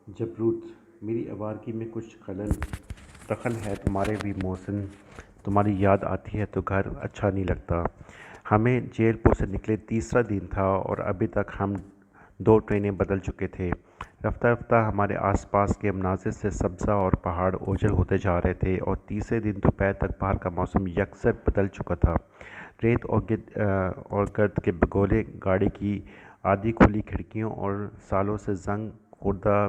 जबरूत मेरी आवारगी में कुछ दखल है तुम्हारे भी मौसम। तुम्हारी याद आती है तो घर अच्छा नहीं लगता। हमें जयपुर से निकले तीसरा दिन था और अभी तक हम दो ट्रेनें बदल चुके थे। रफ्ता रफ्ता हमारे आसपास के मनाजिर से सब्ज़ा और पहाड़ ओझल होते जा रहे थे और तीसरे दिन दोपहर तक बाहर का मौसम यकसर बदल चुका था। रेत और गर्द के भगोले गाड़ी की आधी खुली खिड़कियों और सालों से जंग खुर्दा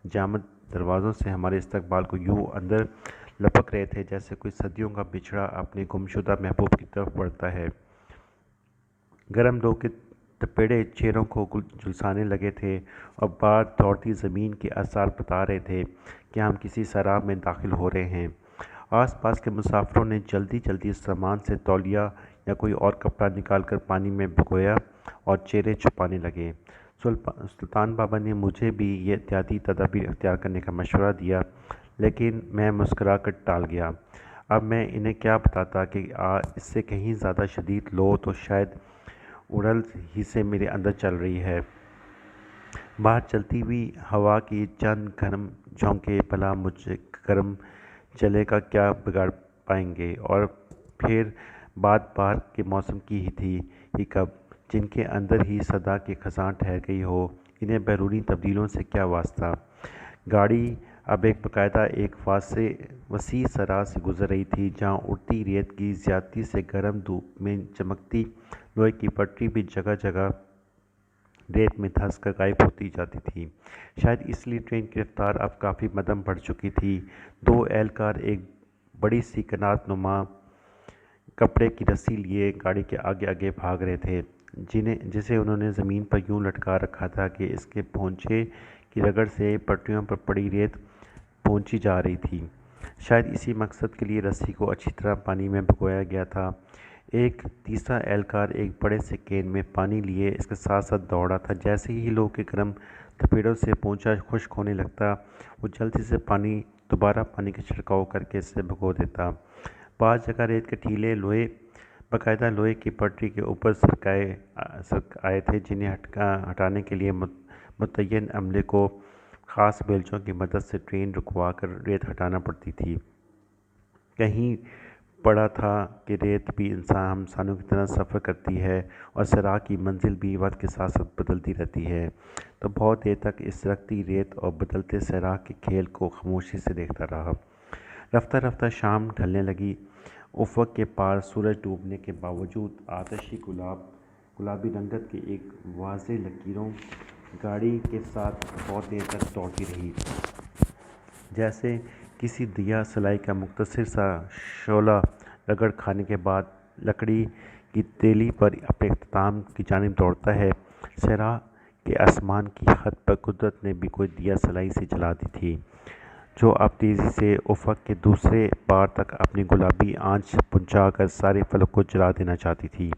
जामद दरवाज़ों से हमारे इस्तकबाल को यूं अंदर लपक रहे थे जैसे कोई सदियों का बिछड़ा अपने गुमशुदा महबूब की तरफ बढ़ता है। गर्म दो के तपेड़े चेहरों को झुलसाने लगे थे और बाहर दौड़ती ज़मीन के आसार बता रहे थे कि हम किसी सराब में दाखिल हो रहे हैं। आस पास के मुसाफिरों ने जल्दी जल्दी सामान से तौलिया या कोई और कपड़ा निकाल कर पानी में भिगोया और चेहरे छुपाने लगे। सुल्तान बाबा ने मुझे भी ये एहतियाती तदाबीर अख्तियार करने का मशवरा दिया, लेकिन मैं मुस्करा कर टाल गया। अब मैं इन्हें क्या बताता कि इससे कहीं ज़्यादा शदीद लो तो शायद उड़ल ही से मेरे अंदर चल रही है। बाहर चलती हुई हवा की चंद गर्म झोंके भला मुझे गर्म चले का क्या बिगाड़ पाएंगे। और फिर बात बाहर के मौसम की ही थी ही कब, जिनके अंदर ही सदा की खजां ठहर गई हो, इन्हें बैरूनी तब्दीलों से क्या वास्ता। गाड़ी अब एक फासे वसी सराह से गुजर रही थी जहाँ उड़ती रेत की ज्यादती से गर्म धूप में चमकती लोहे की पटरी भी जगह जगह रेत में धंस कर गायब होती जाती थी। शायद इसलिए ट्रेन की रफ्तार अब काफ़ी मध्यम बढ़ चुकी थी। दो एहलकार एक बड़ी सी कनात नुमा कपड़े की रस्सी लिए गाड़ी के आगे आगे भाग रहे थे, जिसे उन्होंने ज़मीन पर यूं लटका रखा था कि इसके पोंछे की रगड़ से पटरियों पर पड़ी रेत पहुंची जा रही थी। शायद इसी मकसद के लिए रस्सी को अच्छी तरह पानी में भिगोया गया था। एक तीसरा एहलकार एक बड़े से कैन में पानी लिए इसके साथ साथ दौड़ा था। जैसे ही लोग के गर्म थपेड़ों से पोंछा खुश्क होने लगता, वो जल्दी से दोबारा पानी का छिड़काव करके इसे भिगो देता। पांच जगह रेत के टीले बाकायदा लोहे की पटरी के ऊपर सरक आए थे, जिन्हें हटाने के लिए मुतय्यन अमले को ख़ास बेलचों की मदद से ट्रेन रुकवा कर रेत हटाना पड़ती थी। कहीं पड़ा था कि रेत भी हम इंसानों की तरह सफ़र करती है और सराह की मंजिल भी वक्त के साथ साथ बदलती रहती है। तो बहुत देर तक इस रखती रेत और बदलते सराह के खेल को खामोशी से देखता रहा। रफ्ता रफ्ता शाम ढलने लगी। उफ़क़ के पार सूरज डूबने के बावजूद आतशी गुलाबी रंगत की एक वाज़ेह लकीरों गाड़ी के साथ बहुत देर तक दौड़ती रही, जैसे किसी दिया सलाई का मुख्तसर सा शोला रगड़ खाने के बाद लकड़ी की तेली पर अपने इख्तिताम की जानिब दौड़ता है। सराह के आसमान की हद पर कुदरत ने भी कोई दिया सलाई सी जला दी थी, जो अब तेज़ी से उफ़क़ के दूसरे पार तक अपनी गुलाबी आंच पहुँचा कर सारे फलक को जला देना चाहती थी।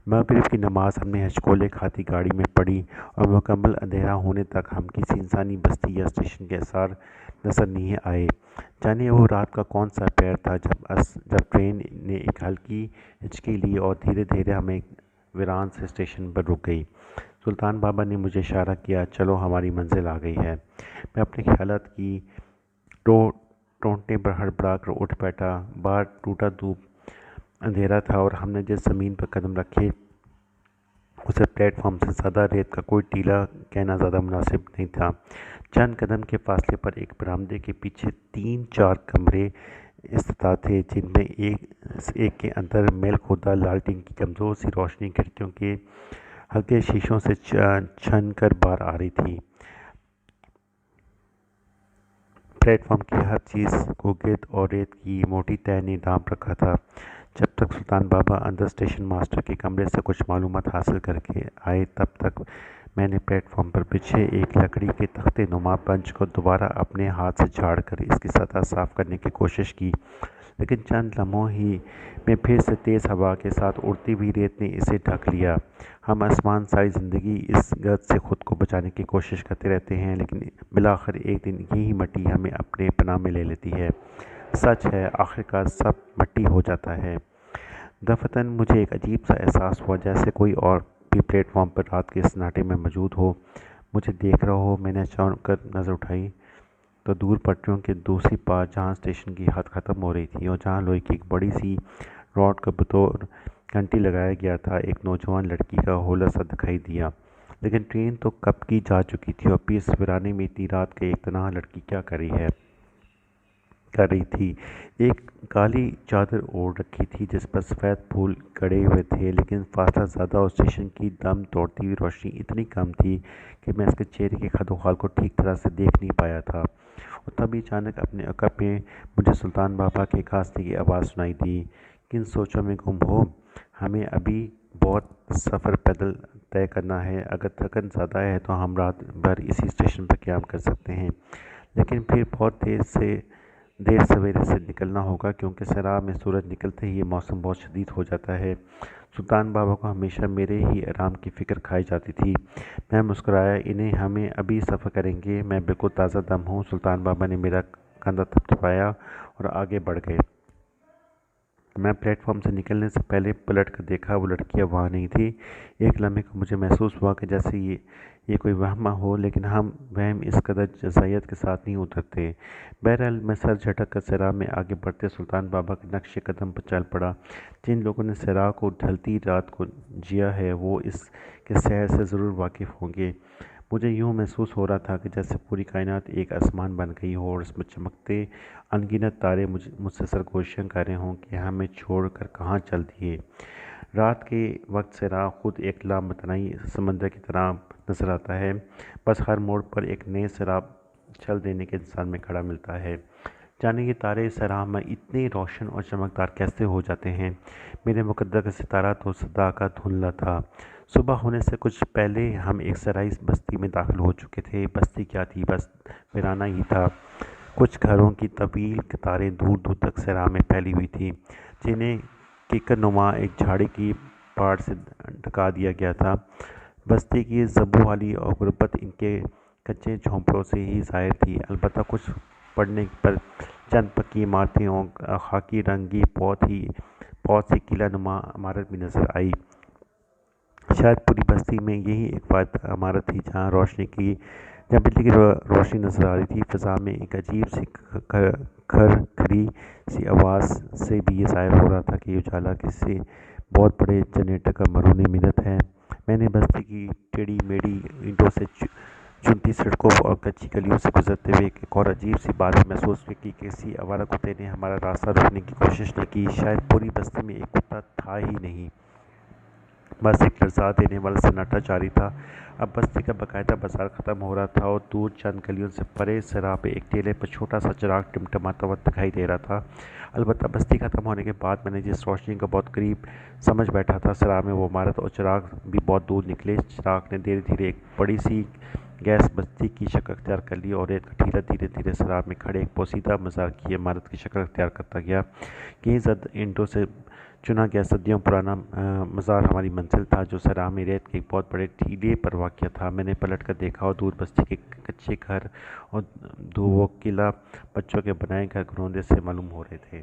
मगरिब की नमाज हमने हचकोले खाती गाड़ी में पढ़ी और मुकम्मल अंधेरा होने तक हम किसी इंसानी बस्ती या स्टेशन के आसार नजर नहीं आए। जाने वो रात का कौन सा पहर था जब ट्रेन ने एक हल्की हिचकी ली और धीरे धीरे हमें वीरान से स्टेशन पर रुक गई। सुल्तान बाबा ने मुझे इशारा किया, चलो हमारी मंजिल आ गई है। मैं अपने ख्यालात की टोंटने पर हड़बड़ा कर उठ बैठा। बाहर टूटा धूप अंधेरा था और हमने जिस ज़मीन पर कदम रखे उसे प्लेटफॉर्म से ज़्यादा रेत का कोई टीला कहना ज़्यादा मुनासिब नहीं था। चंद कदम के फासले पर एक बरामदे के पीछे 3-4 कमरे इस्तिता थे, जिनमें एक के अंदर मेल खोदा लालटेन की कमज़ोर सी रोशनी खिड़कियों के हल्के शीशों से छन कर बाहर आ रही थी। प्लेटफॉर्म की हर चीज़ को गिर्द और रेत की मोटी तह ने ढांप रखा था। जब तक सुल्तान बाबा अंदर स्टेशन मास्टर के कमरे से कुछ मालूमात हासिल करके आए, तब तक मैंने प्लेटफॉर्म पर बिछे एक लकड़ी के तख्ते नुमा पंच को दोबारा अपने हाथ से झाड़ कर इसकी सतह साफ करने की कोशिश की, लेकिन चंद लम्हों ही में फिर से तेज़ हवा के साथ उड़ती हुई रेत ने इसे ढक लिया। हम आसमान सारी ज़िंदगी इस गर्द से ख़ुद को बचाने की कोशिश करते रहते हैं, लेकिन बिलाखिर एक दिन यही मिट्टी हमें अपने पनाह में ले लेती है। सच है, आखिरकार सब मिट्टी हो जाता है। दफ़तन मुझे एक अजीब सा एहसास हुआ, जैसे कोई और भी प्लेटफॉर्म पर रात के सन्नाटे में मौजूद हो। مجھے دیکھ رہا ہو۔ میں نے اچانک کر نظر اٹھائی تو دور پٹریوں کے دوسری پار، جہاں اسٹیشن کی حد ختم ہو رہی تھی اور جہاں لوہے کی ایک بڑی سی راڈ کا بطور گھنٹی لگایا گیا تھا، ایک نوجوان لڑکی کا ہولا سا دکھائی دیا۔ لیکن ٹرین تو کب کی جا چکی تھی، اور پی اس ویرانے میں اتنی رات کے ایک تنہا لڑکی کیا کر رہی تھی۔ ایک کالی چادر اوڑھ رکھی تھی جس پر سفید پھول گڑے ہوئے تھے، لیکن فاصلہ زیادہ اور اسٹیشن کی دم توڑتی ہوئی روشنی اتنی کم تھی کہ میں اس کے چہرے کے خد و خال کو ٹھیک طرح سے دیکھ نہیں پایا تھا۔ اور تبھی اچانک اپنے عقب میں مجھے سلطان بابا کے کھانسنے کی آواز سنائی دی۔ کن سوچوں میں گم ہو، ہمیں ابھی بہت سفر پیدل طے کرنا ہے۔ اگر تھکن زیادہ ہے تو ہم رات بھر اسی اسٹیشن پر قیام کر سکتے ہیں، لیکن پھر بہت دیر سویرے سے نکلنا ہوگا، کیونکہ سیراب میں سورج نکلتے ہی یہ موسم بہت شدید ہو جاتا ہے۔ سلطان بابا کو ہمیشہ میرے ہی آرام کی فکر کھائی جاتی تھی۔ میں مسکرایا، ہمیں ابھی سفر کریں گے، میں بالکل تازہ دم ہوں۔ سلطان بابا نے میرا کندھا تھپتھپایا اور آگے بڑھ گئے۔ میں پلیٹ فارم سے نکلنے سے پہلے پلٹ کر دیکھا، وہ لڑکی اب وہاں نہیں تھی۔ ایک لمحے کو مجھے محسوس ہوا کہ جیسے یہ کوئی وہم ہو، لیکن ہم وہم اس قدر جزائیت کے ساتھ نہیں اترتے۔ بہرحال میں سر جھٹک کر سیراب میں آگے بڑھتے سلطان بابا کے نقش قدم پر چل پڑا۔ جن لوگوں نے سیراب کو ڈھلتی رات کو جیا ہے وہ اس کے سحر سے ضرور واقف ہوں گے۔ مجھے یوں محسوس ہو رہا تھا کہ جیسے پوری کائنات ایک آسمان بن گئی ہو اور اس میں چمکتے ان گنت تارے مجھ سے سرگوشیاں کر رہے ہوں کہ ہمیں چھوڑ کر کہاں چل دیے۔ رات کے وقت سیراب خود ایک لامتناہی سمندر کی طرح نظر آتا ہے، بس ہر موڑ پر ایک نئے سیراب چھل دینے کے انتظار میں کھڑا ملتا ہے۔ جانے یہ تارے سیراب میں اتنے روشن اور چمکدار کیسے ہو جاتے ہیں؟ میرے مقدر کا ستارہ تو صدا کا دھندلا تھا۔ صبح ہونے سے کچھ پہلے ہم ایک زرعی بستی میں داخل ہو چکے تھے۔ بستی کیا تھی، بس ویرانہ ہی تھا۔ کچھ گھروں کی طویل قطاریں دور دور تک صحرا میں پھیلی ہوئی تھیں، جنہیں کیکر نما ایک جھاڑی کی پہاڑ سے ڈھکا دیا گیا تھا۔ بستی کی زبوں والی اور غربت ان کے کچے جھونپڑوں سے ہی ظاہر تھی، البتہ کچھ پڑنے پر چند پکی عمارتیں اور خاکی رنگ کی بہت سی قلعہ نما عمارت بھی نظر آئی۔ شاید پوری بستی میں یہی ایک واحد عمارت تھی جہاں بجلی کی روشنی نظر آ رہی تھی۔ فضا میں ایک عجیب سی کھرکھری سی آواز سے بھی یہ ظاہر ہو رہا تھا کہ یہ اجالا کسی بہت بڑے جنریٹر کا مرہون منت ہے۔ میں نے بستی کی ٹیڑھی میڑھی اینٹوں سے چنتی سڑکوں اور کچی گلیوں سے گزرتے ہوئے ایک اور عجیب سی بات محسوس کی کہ کسی آوارہ کتے نے ہمارا راستہ روکنے کی کوشش نہ کی۔ شاید پوری بستی میں ایک کتا تھا ہی نہیں، بس ایک لرزا دینے والا سناٹا جاری تھا۔ اب بستی کا باقاعدہ بازار ختم ہو رہا تھا اور دور چند گلیوں سے پرے صحرا پہ ایک ٹیلے پر چھوٹا سا چراغ ٹمٹماتا ہوا دکھائی دے رہا تھا۔ البتہ بستی ختم ہونے کے بعد میں نے جس روشنی کو بہت قریب سمجھ بیٹھا تھا، صحرا میں وہ عمارت اور چراغ بھی بہت دور نکلے۔ چراغ نے دھیرے دھیرے ایک بڑی سی گیس بستی کی شکل اختیار کر لی اور ریت کا ٹیلہ دھیرے دھیرے صحرا میں کھڑے ایک پوسیدہ مزار کی عمارت کی شکل اختیار کرتا گیا۔ یہی زرد اینٹوں سے چنا گیا صدیوں پرانا مزار ہماری منزل تھا، جو صحرا میں ریت کے ایک بہت بڑے ٹیلے پر واقع تھا۔ میں نے پلٹ کر دیکھا اور دور بستی کے کچے گھر اور وہ قلعہ بچوں کے بنائے گھر گھروندے سے معلوم ہو رہے تھے۔